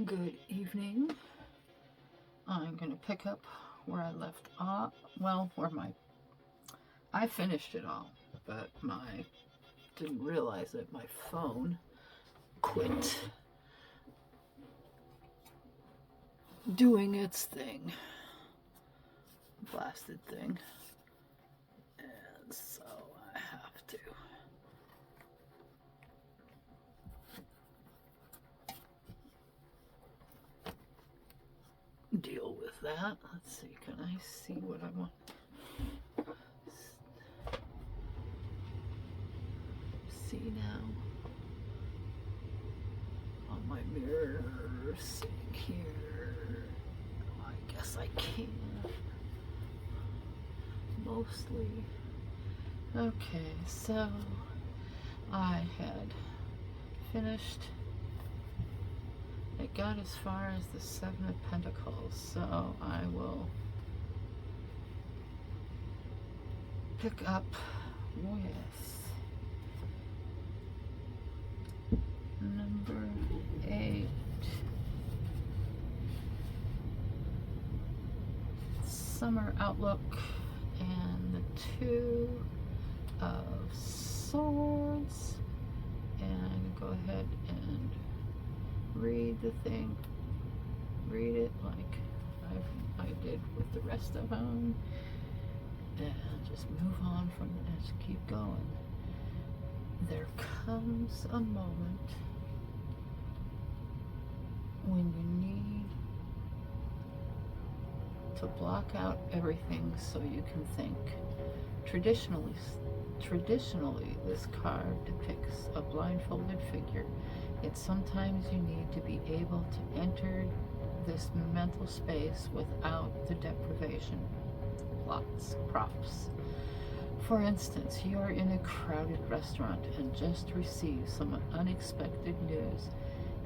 Good evening. I'm going to pick up where I left off. Well, I finished it all, but didn't realize that my phone quit doing its thing. Blasted thing. And so I have to deal with that. Let's see, can I see what I want? See now on my mirror sitting here. I guess I can. Mostly. Okay, so I had finished. It got as far as the Seven of Pentacles, so I will pick up with number 8. Summer Outlook, and the 2 of Swords. And go ahead and read the thing. Read it like I did with the rest of them. And just move on from it. Just keep going. There comes a moment when you need to block out everything so you can think. Traditionally, this card depicts a blindfolded figure. Yet sometimes you need to be able to enter this mental space without the deprivation. Lots of props. For instance, you are in a crowded restaurant and just received some unexpected news.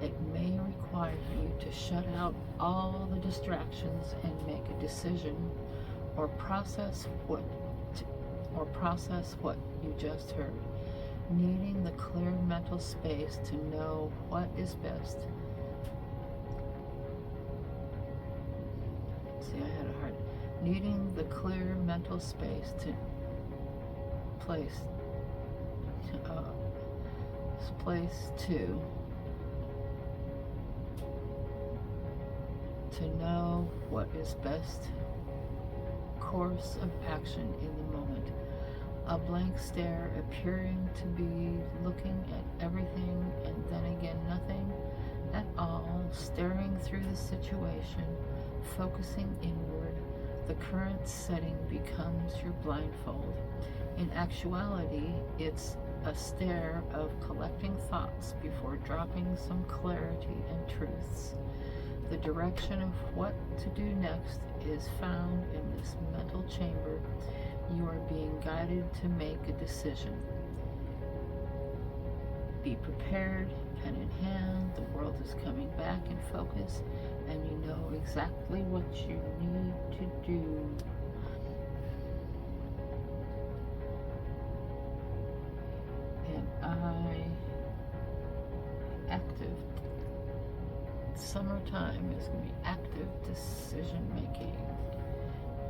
It may require you to shut out all the distractions and make a decision or process what you just heard. Needing the clear mental space to know what is best. See, I had a hard. Needing the clear mental space to know what is best course of action in the moment. A blank stare, appearing to be looking at everything and then again nothing at all, staring through the situation, focusing inward. The current setting becomes your blindfold. In actuality, it's a stare of collecting thoughts before dropping some clarity and truths. The direction of what to do next is found in this mental chamber. You are being guided to make a decision. Be prepared, pen in hand. The world is coming back in focus, and you know exactly what you need to do. And active. Summertime is going to be active decision making.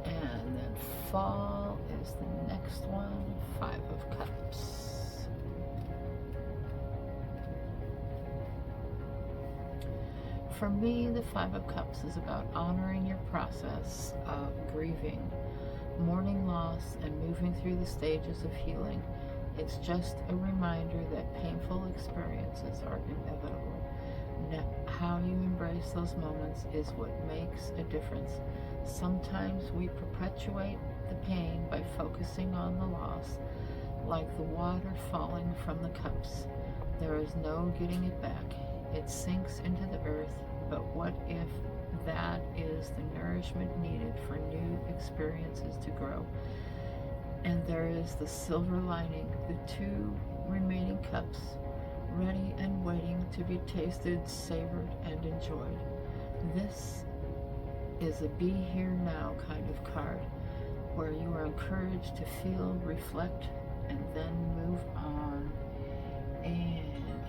And then fall is the next one, 5 of Cups. For me, the 5 of Cups is about honoring your process of grieving, mourning loss, and moving through the stages of healing. It's just a reminder that painful experiences are inevitable. How you embrace those moments is what makes a difference. Sometimes we perpetuate the pain by focusing on the loss, like the water falling from the cups. There is no getting it back. It sinks into the earth, but what if that is the nourishment needed for new experiences to grow? And there is the silver lining, the 2 remaining cups, ready and waiting to be tasted, savored, and enjoyed. This is a be here now kind of card, where you are encouraged to feel, reflect, and then move on. And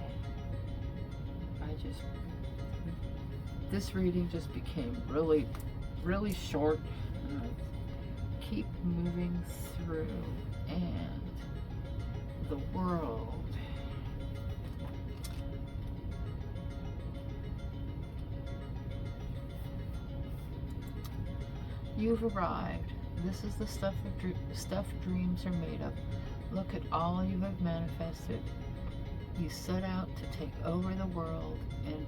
I just this reading just became really, really short. And I keep moving through, and the world. You've arrived. This is the stuff dreams are made of. Look at all you have manifested. You set out to take over the world, and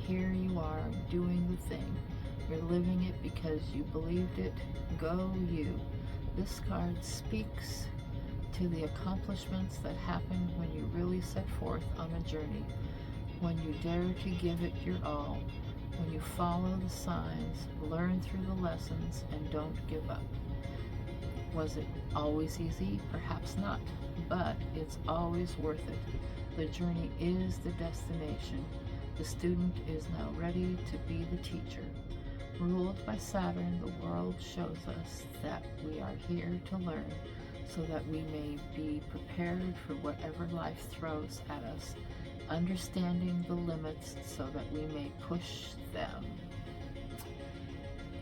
here you are doing the thing. You're living it because you believed it. Go you. This card speaks to the accomplishments that happen when you really set forth on a journey, when you dare to give it your all, when you follow the signs, learn through the lessons, and don't give up. Was it always easy? Perhaps not, but it's always worth it. The journey is the destination. The student is now ready to be the teacher. Ruled by Saturn, the world shows us that we are here to learn so that we may be prepared for whatever life throws at us, understanding the limits so that we may push them.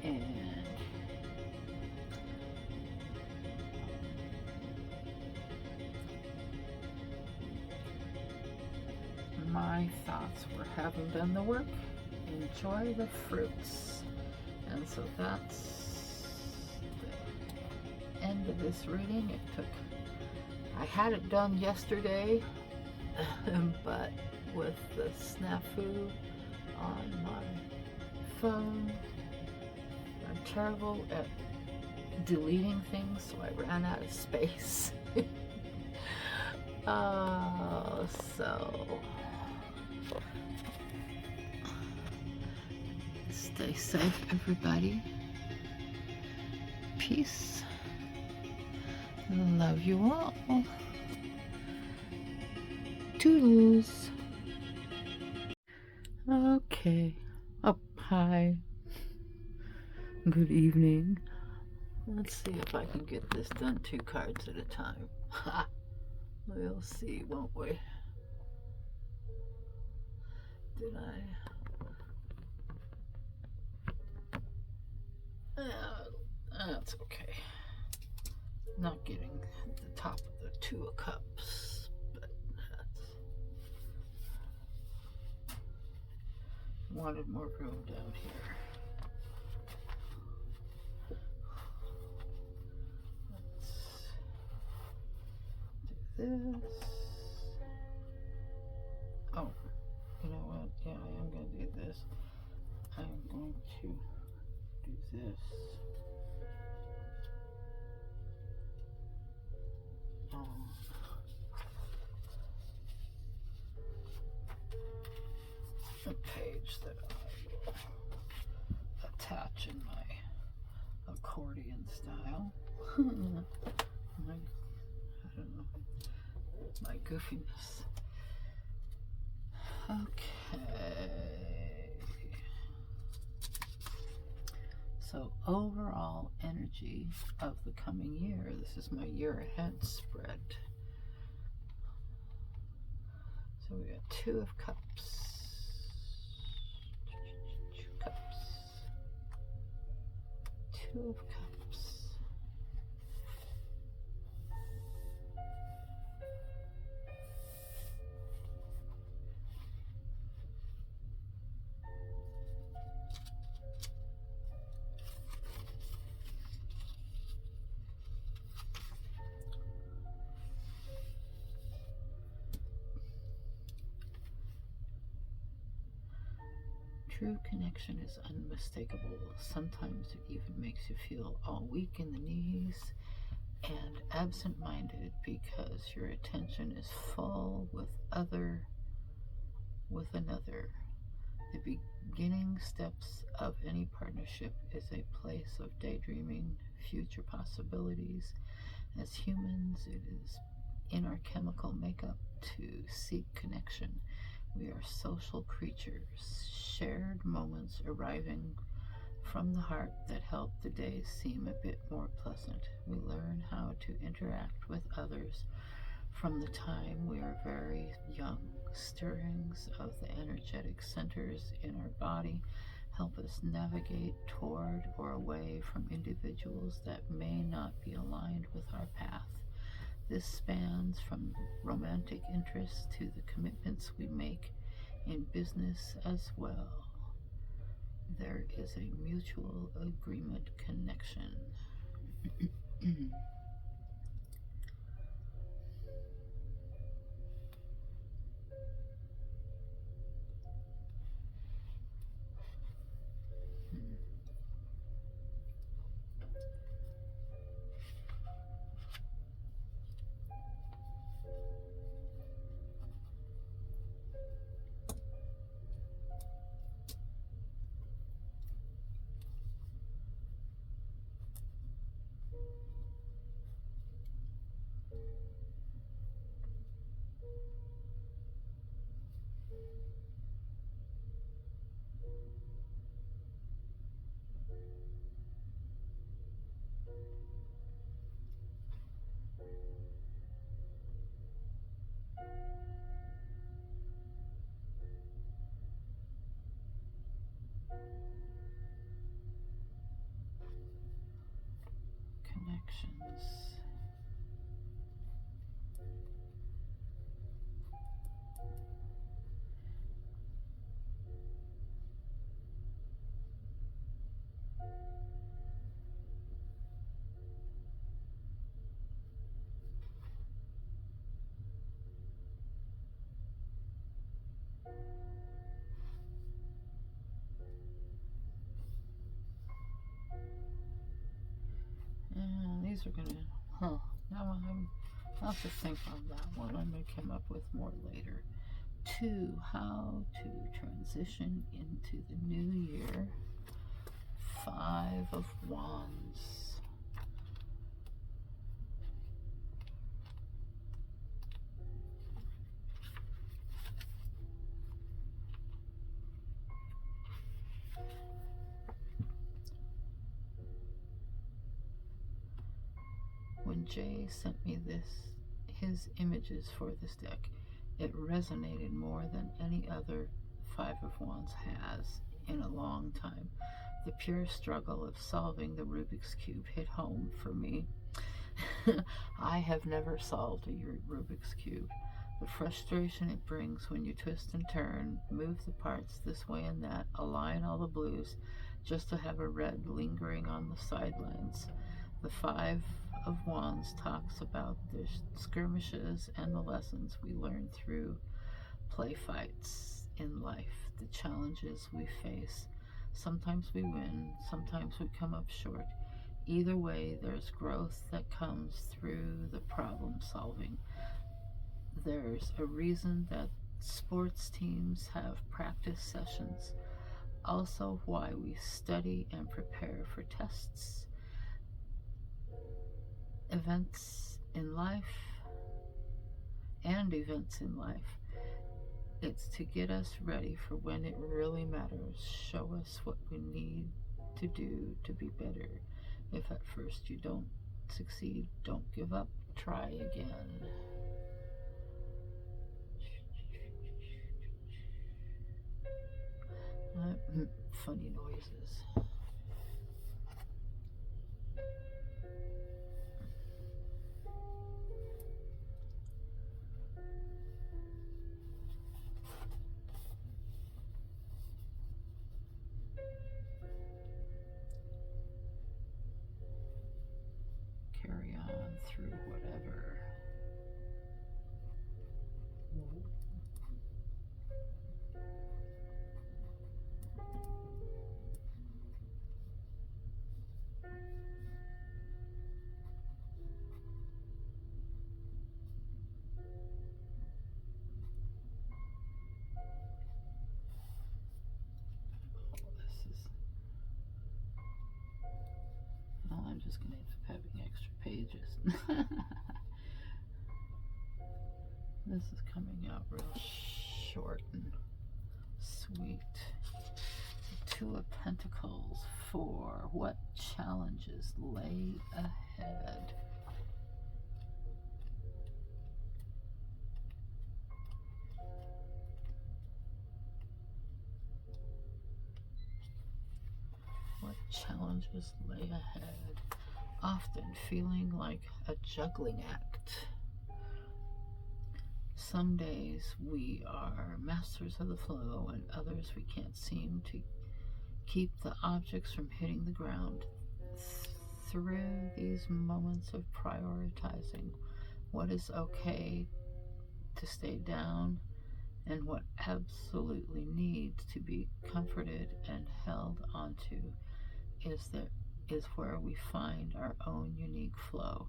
And my thoughts were, having done the work, enjoy the fruits. And so that's the end of this reading. I had it done yesterday, but with the snafu on my phone, I'm terrible at deleting things, so I ran out of space. So stay safe, everybody. Peace. Love you all. Toodles. Okay. Hi. Good evening. Let's see if I can get this done 2 cards at a time. Ha! We'll see, won't we? Did I? That's okay. Not getting the top of the 2 of Cups, but that's... Wanted more room down here. Let's do this. Oh, you know what? Yeah, I am going to do this. I am going to do this. A page that I will attach in my accordion style. I don't know, my goofiness. Okay. So overall energy of the coming year. This is my year ahead spread. So we got 2 of Cups. 2 of Cups. True connection is unmistakable. Sometimes it even makes you feel all weak in the knees and absent-minded because your attention is full with another. The beginning steps of any partnership is a place of daydreaming future possibilities. As humans, it is in our chemical makeup to seek connection. We are social creatures, shared moments arriving from the heart that help the days seem a bit more pleasant. We learn how to interact with others from the time we are very young. Stirrings of the energetic centers in our body help us navigate toward or away from individuals that may not be aligned with our path. This spans from romantic interests to the commitments we make in business as well. There is a mutual agreement connection. Connections. And these are gonna, now I'll have to think on that one. I may come up with more later. 2, how to transition into the new year. 5 of Wands. When Jay sent me his images for this deck, it resonated more than any other 5 of Wands has in a long time. The pure struggle of solving the Rubik's Cube hit home for me. I have never solved a Rubik's Cube. The frustration it brings when you twist and turn, move the parts this way and that, align all the blues, just to have a red lingering on the sidelines. The 5 of Wands talks about the skirmishes and the lessons we learn through play fights in life, the challenges we face. Sometimes we win, sometimes we come up short. Either way, there's growth that comes through the problem solving. There's a reason that sports teams have practice sessions, also why we study and prepare for tests. Events in life. It's to get us ready for when it really matters. Show us what we need to do to be better. If at first you don't succeed, don't give up. Try again. Funny noises. Carry on through whatever. Well, I'm just going to end up having extra pages. This is coming out real short and sweet. 2 of Pentacles. 4. What challenges lay ahead? challenges lay ahead, often feeling like a juggling act. Some days we are masters of the flow, and others we can't seem to keep the objects from hitting the ground. Through these moments of prioritizing what is okay to stay down and what absolutely needs to be comforted and held onto is where we find our own unique flow.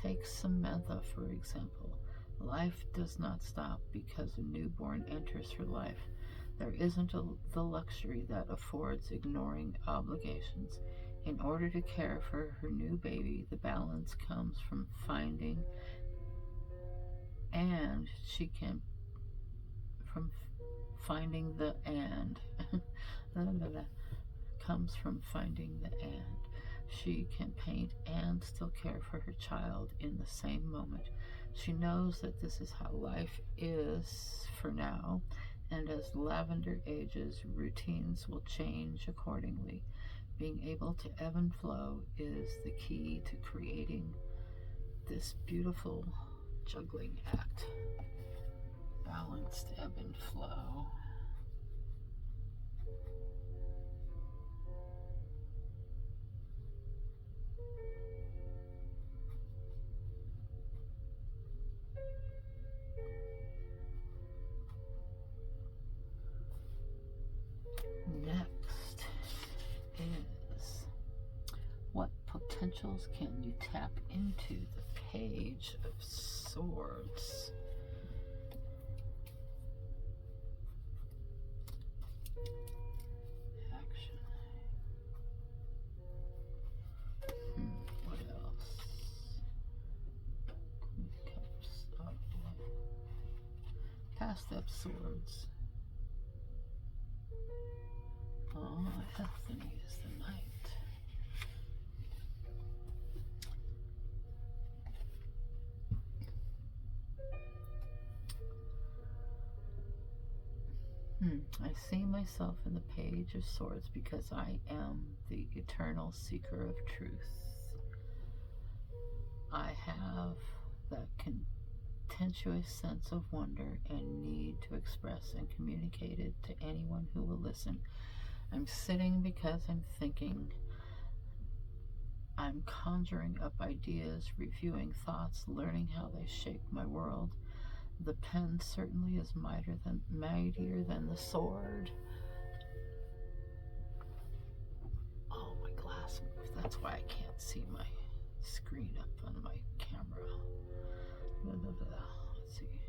Take Samantha, for example. Life does not stop because a newborn enters her life. There isn't the luxury that affords ignoring obligations. In order to care for her new baby, the balance comes from finding the and comes from finding the and. She can paint and still care for her child in the same moment. She knows that this is how life is for now, and as Lavender ages, routines will change accordingly. Being able to ebb and flow is the key to creating this beautiful juggling act. Balanced ebb and flow. Next is, what potentials can you tap into? The Page of Swords. Action. What else? Queen of Cups. Oh, passed up swords. Oh, Anthony is the knight. I see myself in the Page of Swords because I am the eternal seeker of truth. I have that contentious sense of wonder and need to express and communicate it to anyone who will listen. I'm sitting because I'm thinking. I'm conjuring up ideas, reviewing thoughts, learning how they shape my world. The pen certainly is mightier than the sword. Oh, my glass moved. That's why I can't see my screen up on my camera. Let's see.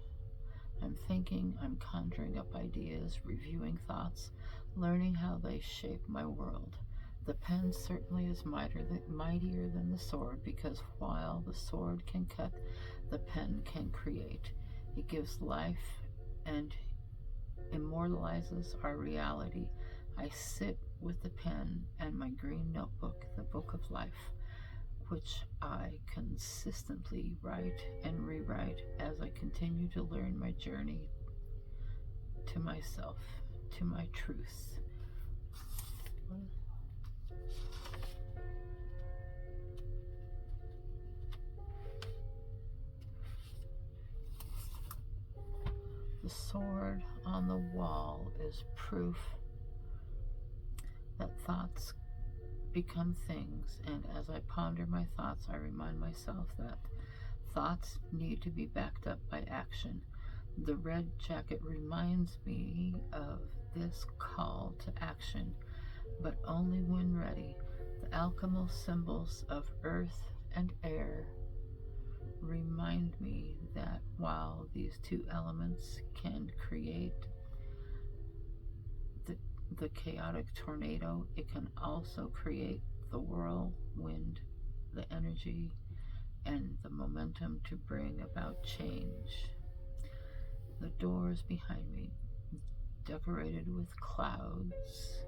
I'm thinking, I'm conjuring up ideas, reviewing thoughts, learning how they shape my world. The pen certainly is mightier than the sword, because while the sword can cut, the pen can create. It gives life and immortalizes our reality. I sit with the pen and my green notebook, the book of life, which I consistently write and rewrite as I continue to learn my journey to myself, to my truth. The sword on the wall is proof that thoughts become things, and as I ponder my thoughts, I remind myself that thoughts need to be backed up by action. The red jacket reminds me of this call to action, but only when ready. The alchemical symbols of earth and air remind me that while these two elements can create the chaotic tornado, it can also create the whirlwind, the energy and the momentum to bring about change. The doors behind me, decorated with clouds,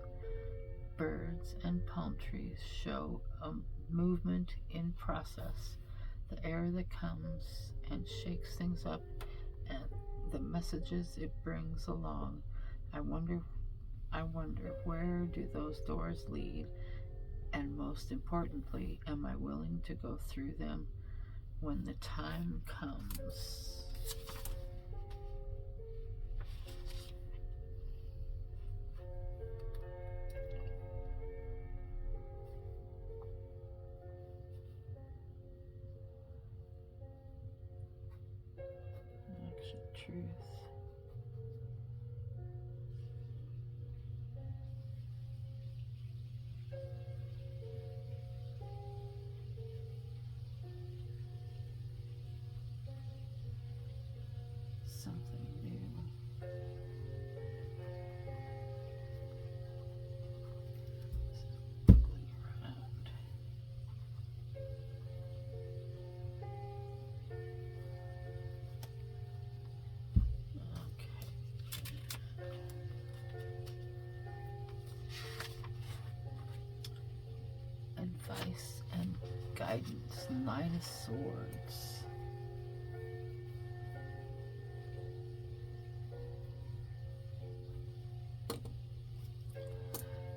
birds, and palm trees, show a movement in process. The air that comes and shakes things up, and the messages it brings along. I wonder where do those doors lead, And most importantly, am I willing to go through them when the time comes? Action, truth. Something new. Circling around. Okay. Advice and guidance. 9 of Swords.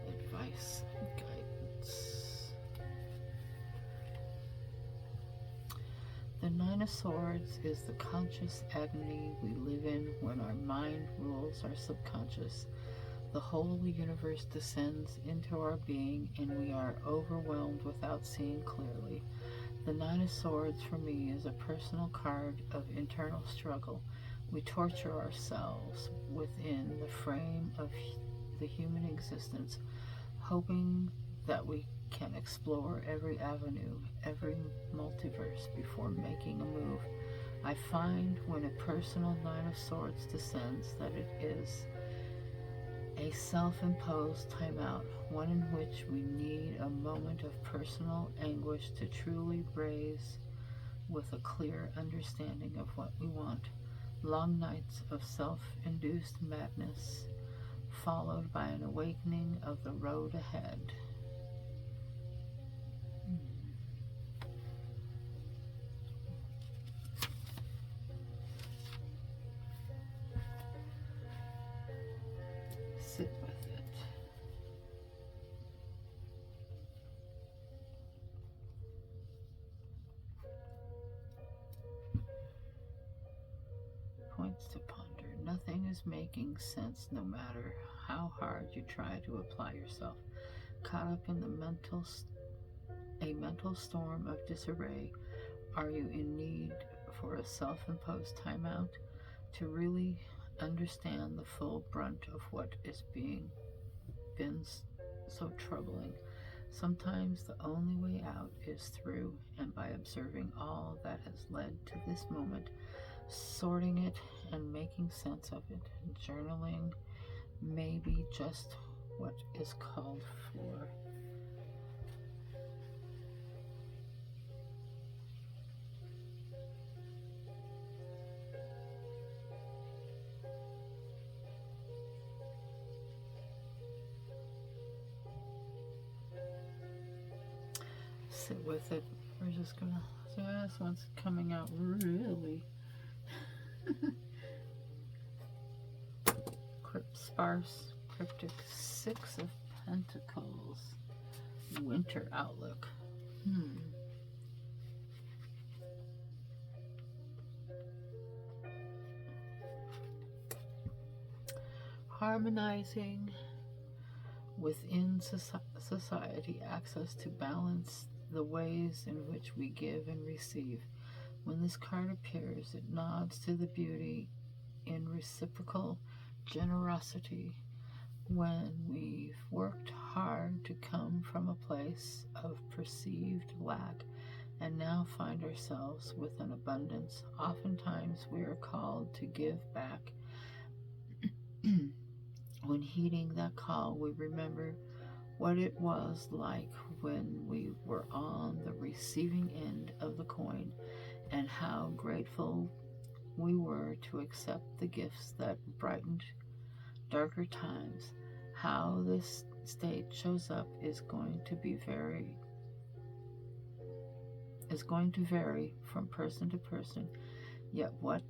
Advice and guidance. The 9 of Swords is the conscious agony we live in when our mind rules our subconscious. The whole universe descends into our being and we are overwhelmed without seeing clearly. The 9 of Swords for me is a personal card of internal struggle. We torture ourselves within the frame of the human existence, hoping that we can explore every avenue, every multiverse before making a move. I find when a personal 9 of Swords descends that it is a self-imposed timeout, one in which we need a moment of personal anguish to truly raise with a clear understanding of what we want. Long nights of self-induced madness, followed by an awakening of the road ahead. Sit with it. Points to ponder. Nothing is making sense no matter how hard you try to apply yourself. Caught up in a mental storm of disarray, are you in need for a self-imposed timeout to really understand the full brunt of what is been so troubling? Sometimes the only way out is through and by observing all that has led to this moment, sorting it and making sense of it. Journaling may be just what is called for. Sit with it. We're just gonna, so this one's coming out really sparse, cryptic. 6 of Pentacles. Winter outlook. Harmonizing within society, access to balance the ways in which we give and receive. When this card appears, it nods to the beauty in reciprocal generosity. When we've worked hard to come from a place of perceived lack and now find ourselves with an abundance, oftentimes we are called to give back. When heeding that call, we remember what it was like when we were on the receiving end of the coin and how grateful we were to accept the gifts that brightened darker times. How this state shows up is going to vary from person to person, yet what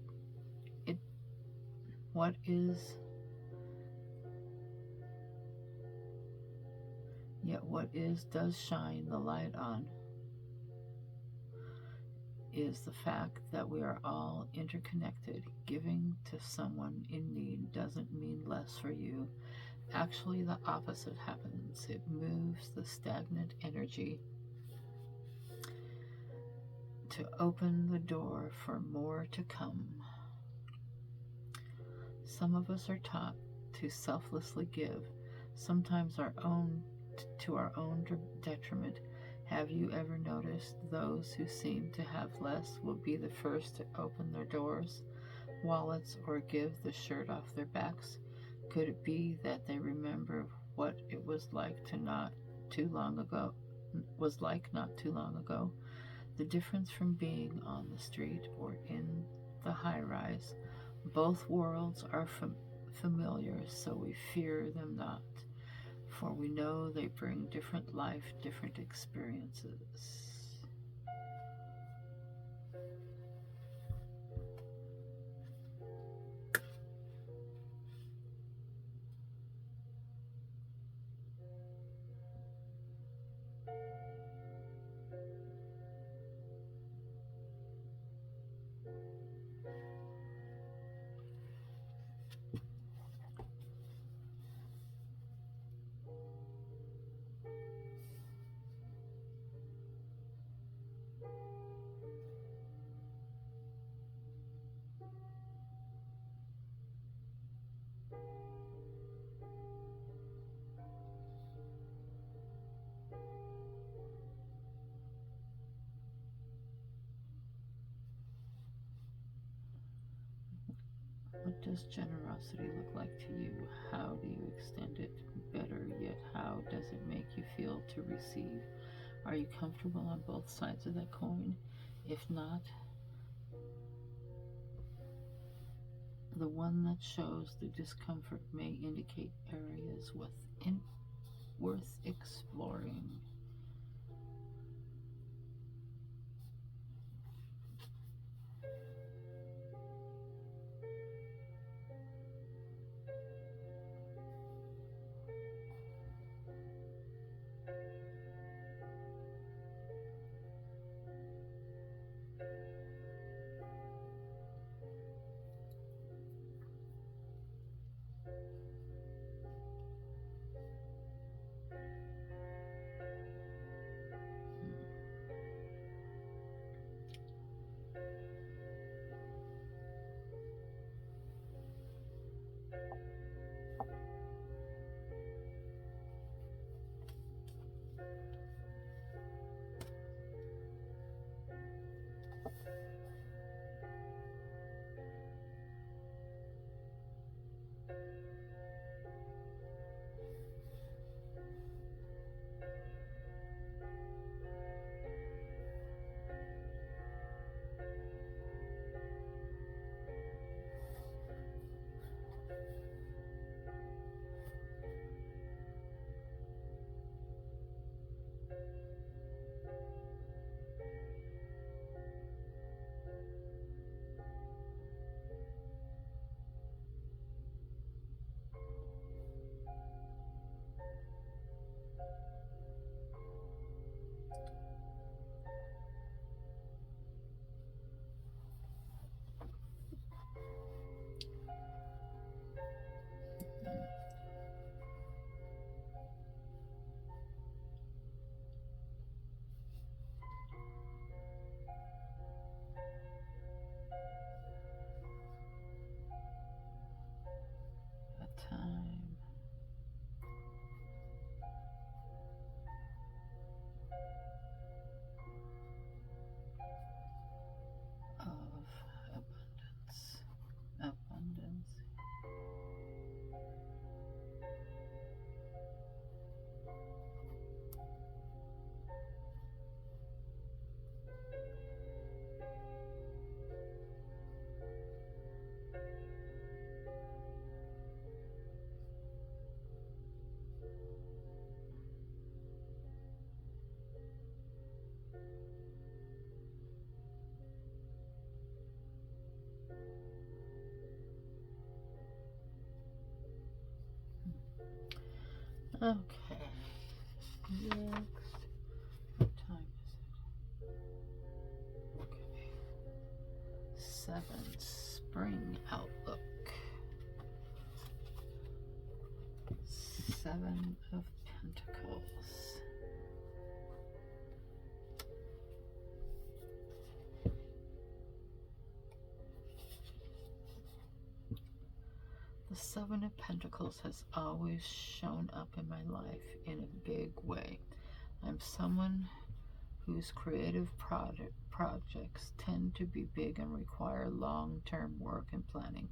Yet what does shine the light on is the fact that we are all interconnected. Giving to someone in need doesn't mean less for you. Actually, the opposite happens. It moves the stagnant energy to open the door for more to come. Some of us are taught to selflessly give, sometimes to our own detriment. Have you ever noticed those who seem to have less will be the first to open their doors, wallets, or give the shirt off their backs? Could it be that they remember what it was like not too long ago? The difference from being on the street or in the high rise. Both worlds are familiar, so we fear them not, for we know they bring different life, different experiences. What does generosity look like to you? How do you extend it? Better yet, how does it make you feel to receive? Are you comfortable on both sides of that coin? If not, the one that shows the discomfort may indicate areas worth exploring. A time of abundance. Okay. Next, what time is it? Okay. 7, spring outlook. 7 of Pentacles. The 7 of Pentacles has always shown up in my life in a big way. I'm someone whose creative projects tend to be big and require long-term work and planning.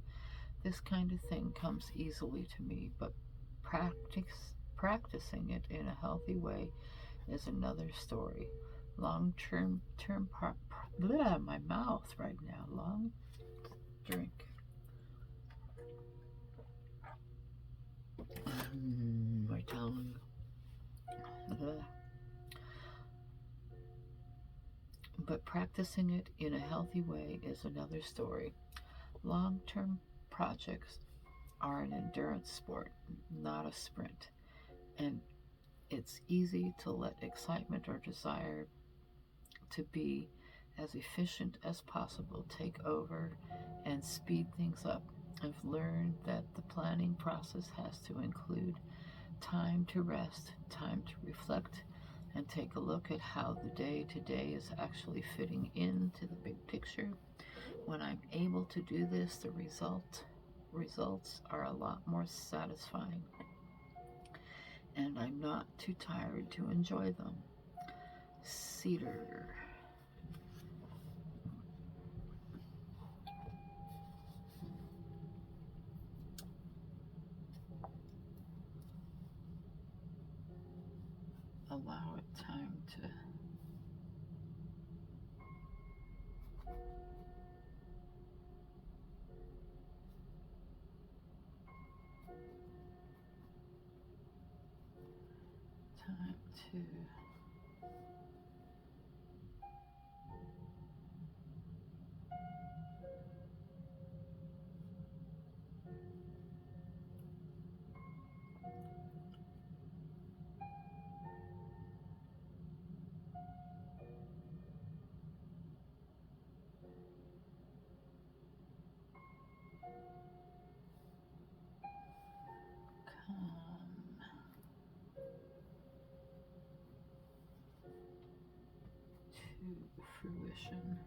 This kind of thing comes easily to me, but practicing it in a healthy way is another story. Long-term my mouth right now. Long drink. My tongue. But practicing it in a healthy way is another story. Long-term projects are an endurance sport, not a sprint, and it's easy to let excitement or desire to be as efficient as possible take over and speed things up. I've learned that the planning process has to include time to rest, time to reflect, and take a look at how the day-to-day is actually fitting into the big picture. When I'm able to do this, the results are a lot more satisfying, and I'm not too tired to enjoy them. Cedar. Allow it time to come to fruition.